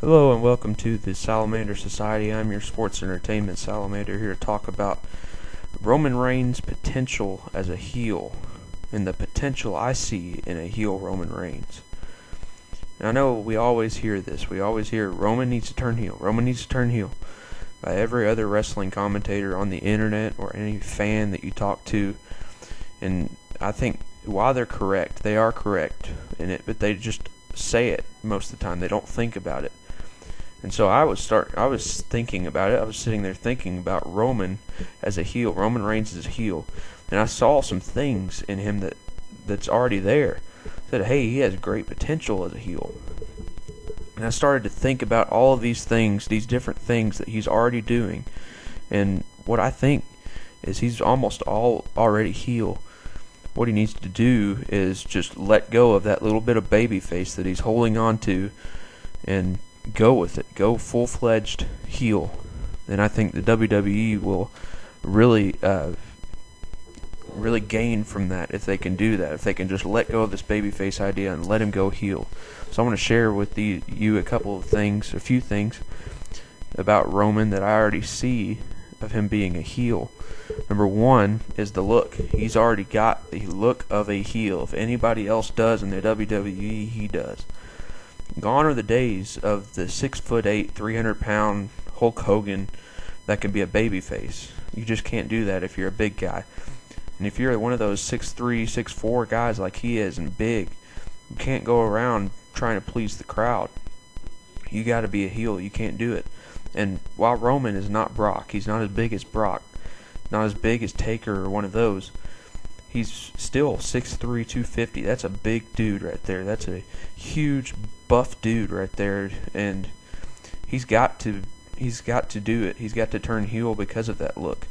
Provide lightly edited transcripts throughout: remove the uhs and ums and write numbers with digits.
Hello and welcome to the Salamander Society. I'm your sports entertainment salamander here to talk about Roman Reigns' potential as a heel and the potential I see in a heel Roman Reigns. And I know we always hear this. We always hear Roman needs to turn heel. Roman needs to turn heel by every other wrestling commentator on the internet or any fan that you talk to. And I think while they're correct, they are correct in it, but they just say it most of the time. They don't think about it. And so I was thinking about it. I was sitting there thinking about Roman as a heel, Roman Reigns as a heel, and I saw some things in him that's already there. I said, hey, he has great potential as a heel. And I started to think about all of these things, these different things that he's already doing. And what I think is he's almost already heel. What he needs to do is just let go of that little bit of babyface that he's holding on to and go with it. Go full-fledged heel. And I think the WWE will really gain from that if they can do that. If they can just let go of this babyface idea and let him go heel. So I want to share with you a few things about Roman that I already see of him being a heel. Number one is the look. He's already got the look of a heel. If anybody else does in the WWE, he does. Gone are the days of the 6'8", 300-pound Hulk Hogan that can be a babyface. You just can't do that if you're a big guy. And if you're one of those 6'3", 6'4" guys like he is and big, you can't go around trying to please the crowd. You got to be a heel. You can't do it. And while Roman is not Brock, he's not as big as Brock, not as big as Taker or one of those, he's still 6'3", 250. That's a big dude right there. That's a huge buff dude right there, and he's got to do it. He's got to turn heel because of that look.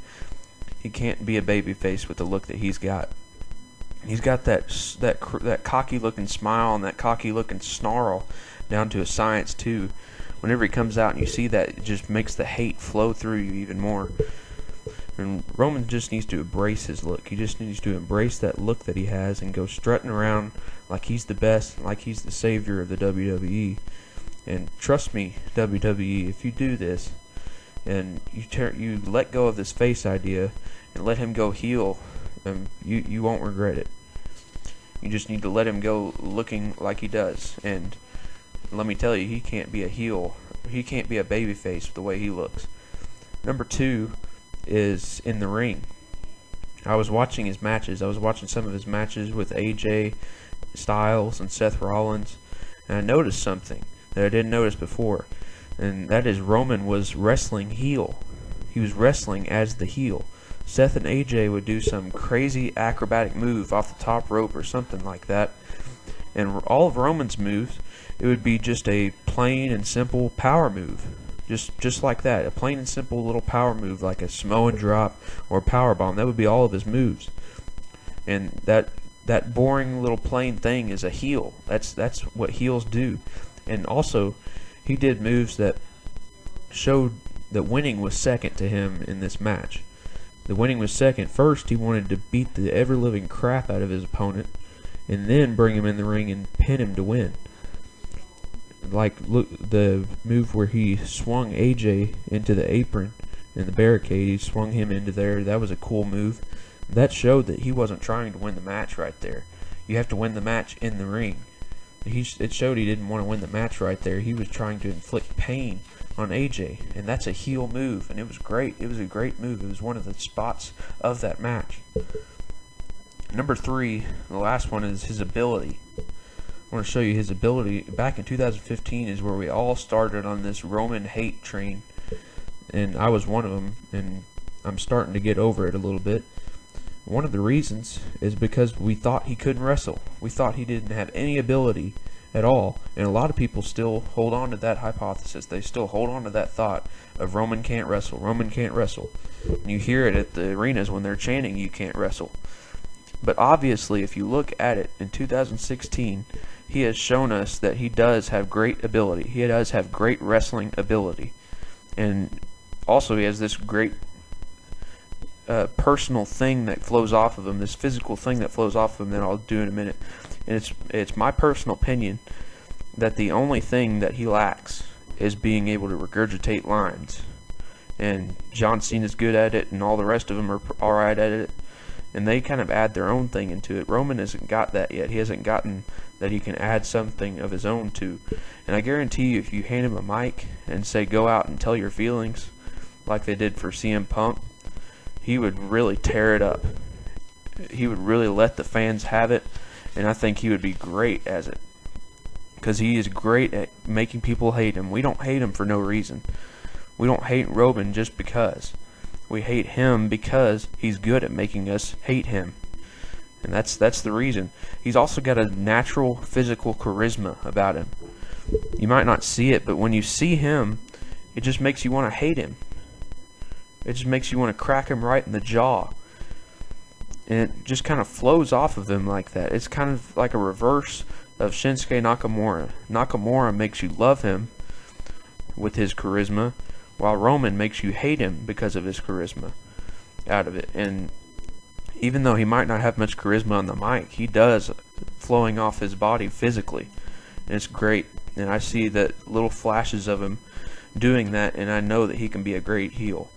He can't be a babyface with the look that he's got. He's got that cocky looking smile and that cocky looking snarl down to a science too. Whenever he comes out and you see that, it just makes the hate flow through you even more. And Roman just needs to embrace his look. He just needs to embrace that look that he has and go strutting around like he's the best, like he's the savior of the WWE. And trust me, WWE, if you do this and you let go of this face idea and let him go heel, you won't regret it. You just need to let him go looking like he does. And let me tell you, he can't be a heel. He can't be a babyface the way he looks. Number two is in the ring. I was watching his matches. I was watching some of his matches with AJ Styles and Seth Rollins, and I noticed something that I didn't notice before, and that is Roman was wrestling heel. He was wrestling as the heel. Seth and AJ would do some crazy acrobatic move off the top rope or something like that, and all of Roman's moves, it would be just a plain and simple power move. Just like that, a plain and simple little power move like a Samoan drop or a power bomb. That would be all of his moves. And that boring little plain thing is a heel. That's what heels do. And also, he did moves that showed that winning was second to him in this match. The winning was second. First, he wanted to beat the ever-living crap out of his opponent and then bring him in the ring and pin him to win. Like, look, the move where he swung AJ into the apron in the barricade, he swung him into there. That was a cool move. That showed that he wasn't trying to win the match right there. You have to win the match in the ring. It showed he didn't want to win the match right there. He was trying to inflict pain on AJ, and that's a heel move, and it was great. It was a great move. It was one of the spots of that match. Number three, the last one, is his ability. I want to show you his ability. Back in 2015 is where we all started on this Roman hate train, and I was one of them, and I'm starting to get over it a little bit. One of the reasons is because we thought he couldn't wrestle. We thought he didn't have any ability at all, and a lot of people still hold on to that hypothesis. They still hold on to that thought of Roman can't wrestle, Roman can't wrestle. And you hear it at the arenas when they're chanting, you can't wrestle. But obviously, if you look at it in 2016, he has shown us that he does have great ability. He does have great wrestling ability. And also he has this great personal thing that flows off of him, this physical thing that flows off of him that I'll do in a minute. And it's my personal opinion that the only thing that he lacks is being able to regurgitate lines. And Johnston is good at it, and all the rest of them are alright at it. And they kind of add their own thing into it. Roman hasn't got that yet. He hasn't gotten that he can add something of his own to. And I guarantee you, if you hand him a mic and say, go out and tell your feelings, like they did for CM Punk, he would really tear it up. He would really let the fans have it, and I think he would be great as it. Because he is great at making people hate him. We don't hate him for no reason. We don't hate Roman just because. We hate him because he's good at making us hate him. And that's the reason. He's also got a natural physical charisma about him. You might not see it, but when you see him, it just makes you want to hate him. It just makes you want to crack him right in the jaw. And it just kind of flows off of him like that. It's kind of like a reverse of Shinsuke Nakamura. Nakamura makes you love him with his charisma, while Roman makes you hate him because of his charisma out of it. And even though he might not have much charisma on the mic, he does flowing off his body physically. And it's great. And I see that little flashes of him doing that, and I know that he can be a great heel.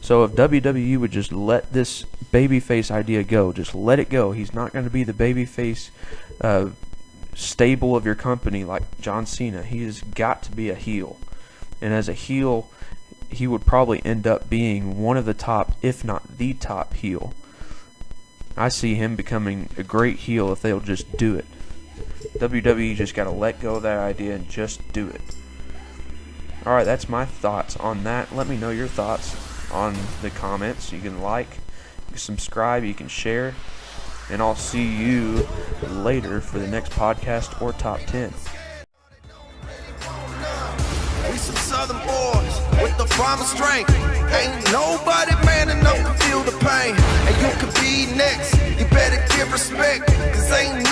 So if WWE would just let this babyface idea go, just let it go. He's not going to be the babyface stable of your company like John Cena. He has got to be a heel. And as a heel, he would probably end up being one of the top, if not the top heel. I see him becoming a great heel if they'll just do it. WWE just got to let go of that idea and just do it. Alright, that's my thoughts on that. Let me know your thoughts on the comments. You can like, you can subscribe, you can share, and I'll see you later for the next podcast or top 10. We some southern boys with the farmer strength. Ain't nobody man enough to feel the pain. And you could be next. You better give respect, 'cause ain't